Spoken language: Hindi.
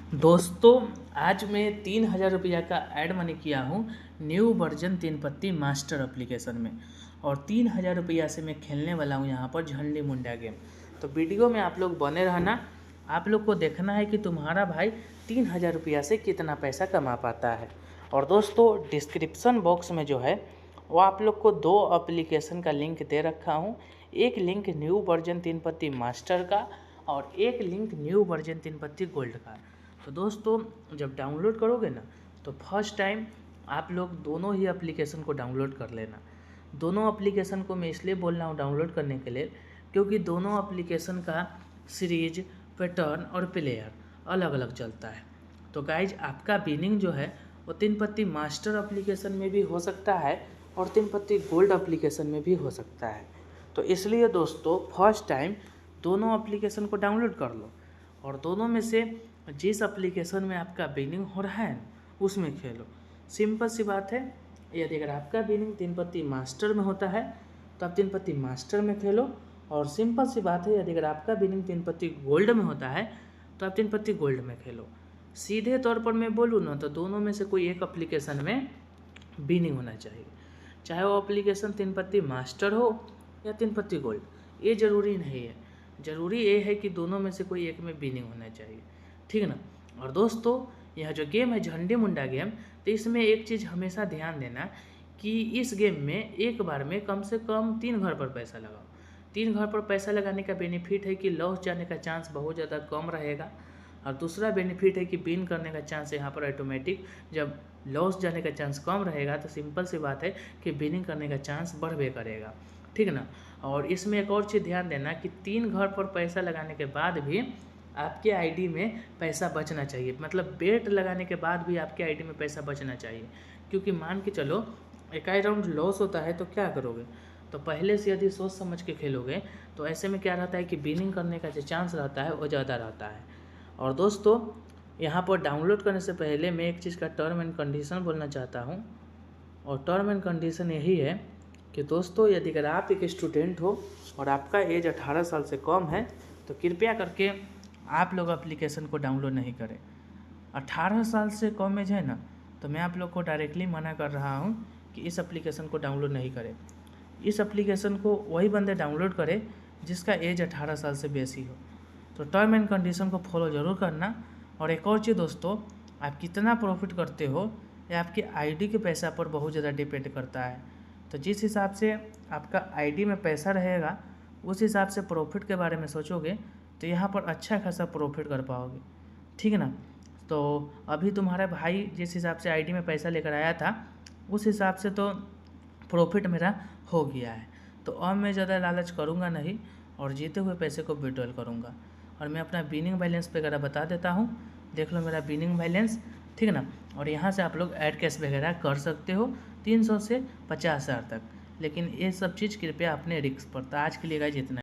दोस्तों, आज मैं 3,000 रुपया का ऐड मनी किया हूँ न्यू वर्जन 3 पत्ती मास्टर एप्लीकेशन में। और 3,000 रुपया से मैं खेलने वाला हूँ यहाँ पर झंडी मुंडा गेम। तो वीडियो में आप लोग बने रहना। आप लोग को देखना है कि तुम्हारा भाई 3,000 रुपया से कितना पैसा कमा पाता है। और दोस्तों, डिस्क्रिप्शन बॉक्स में जो है वो आप लोग को 2 एप्लीकेशन का लिंक दे रखा हूँ। एक लिंक न्यू वर्जन 3 पत्ती मास्टर का और एक लिंक न्यू वर्जन 3 पत्ती गोल्ड का। तो दोस्तों, जब डाउनलोड करोगे ना तो फर्स्ट टाइम आप लोग दोनों ही एप्लीकेशन को डाउनलोड कर लेना। दोनों एप्लीकेशन को मैं इसलिए बोल रहा हूँ डाउनलोड करने के लिए क्योंकि दोनों एप्लीकेशन का सीरीज, पैटर्न और प्लेयर अलग अलग चलता है। तो गाइज, आपका विनिंग जो है वो 3 पत्ती मास्टर एप्लीकेशन में भी हो सकता है और 3 पत्ती गोल्ड एप्लीकेशन में भी हो सकता है। तो इसलिए दोस्तों, फर्स्ट टाइम दोनों एप्लीकेशन को डाउनलोड कर लो और दोनों में से जिस एप्लीकेशन में आपका विनिंग हो रहा है उसमें खेलो। सिंपल सी बात है। यदि अगर आपका विनिंग 3 पत्ती मास्टर में होता है तो आप 3 पत्ती मास्टर में खेलो। और सिंपल सी बात है, यदि अगर आपका विनिंग 3 पत्ती गोल्ड में होता है तो आप 3 पत्ती गोल्ड में खेलो। सीधे तौर पर मैं बोलूँ ना तो दोनों में से कोई एक एप्लीकेशन में विनिंग होना चाहिए, चाहे वो एप्लीकेशन 3 पत्ती मास्टर हो या 3 पत्ती गोल्ड। ये ज़रूरी नहीं है, ज़रूरी ये है कि दोनों में से कोई एक में विनिंग होना चाहिए, ठीक है ना। और दोस्तों, यह जो गेम है झंडी मुंडा गेम, तो इसमें एक चीज़ हमेशा ध्यान देना कि इस गेम में एक बार में कम से कम 3 घर पर पैसा लगाओ। 3 घर पर पैसा लगाने का बेनिफिट है कि लॉस जाने का चांस बहुत ज़्यादा कम रहेगा। और दूसरा बेनिफिट है कि विन करने का चांस यहाँ पर ऑटोमेटिक, जब लॉस जाने का चांस कम रहेगा तो सिंपल सी बात है कि विनिंग करने का चांस बढ़वे करेगा, ठीक है ना। और इसमें एक और चीज़ ध्यान देना कि 3 घर पर पैसा लगाने के बाद भी आपके आईडी में पैसा बचना चाहिए। मतलब बेट लगाने के बाद भी आपके आईडी में पैसा बचना चाहिए, क्योंकि मान के चलो एक आई राउंड लॉस होता है तो क्या करोगे। तो पहले से यदि सोच समझ के खेलोगे तो ऐसे में क्या रहता है कि विनिंग करने का जो चांस रहता है वो ज़्यादा रहता है। और दोस्तों, यहाँ पर डाउनलोड करने से पहले मैं एक चीज़ का टर्म एंड कंडीशन बोलना चाहता हूँ। और टर्म एंड कंडीशन यही है कि दोस्तों, यदि अगर आप एक स्टूडेंट हो और आपका एज 18 साल से कम है तो कृपया करके आप लोग एप्लीकेशन को डाउनलोड नहीं करें। 18 साल से कम एज है ना, तो मैं आप लोग को डायरेक्टली मना कर रहा हूँ कि इस एप्लीकेशन को डाउनलोड नहीं करें। इस एप्लीकेशन को वही बंदे डाउनलोड करें जिसका एज 18 साल से बेसी हो। तो टर्म एंड कंडीशन को फॉलो ज़रूर करना। और एक और चीज़ दोस्तों, आप कितना प्रॉफिट करते हो ये आपकी आईडी के पैसा पर बहुत ज़्यादा डिपेंड करता है। तो जिस हिसाब से आपका आईडी में पैसा रहेगा उस हिसाब से प्रॉफिट के बारे में सोचोगे तो यहाँ पर अच्छा खासा प्रॉफिट कर पाओगे, ठीक है ना। तो अभी तुम्हारा भाई जिस हिसाब से आईडी में पैसा लेकर आया था उस हिसाब से तो प्रॉफिट मेरा हो गया है। तो अब मैं ज़्यादा लालच करूँगा नहीं और जीते हुए पैसे को विड्रॉल करूँगा। और मैं अपना विनिंग बैलेंस वगैरह बता देता हूँ, देख लो मेरा विनिंग बैलेंस, ठीक है ना। और यहाँ से आप लोग ऐड कैश वगैरह कर सकते हो 300 से 50,000 तक। लेकिन ये सब चीज़ कृपया अपने रिस्क पर। तो आज के लिए गाइस इतना।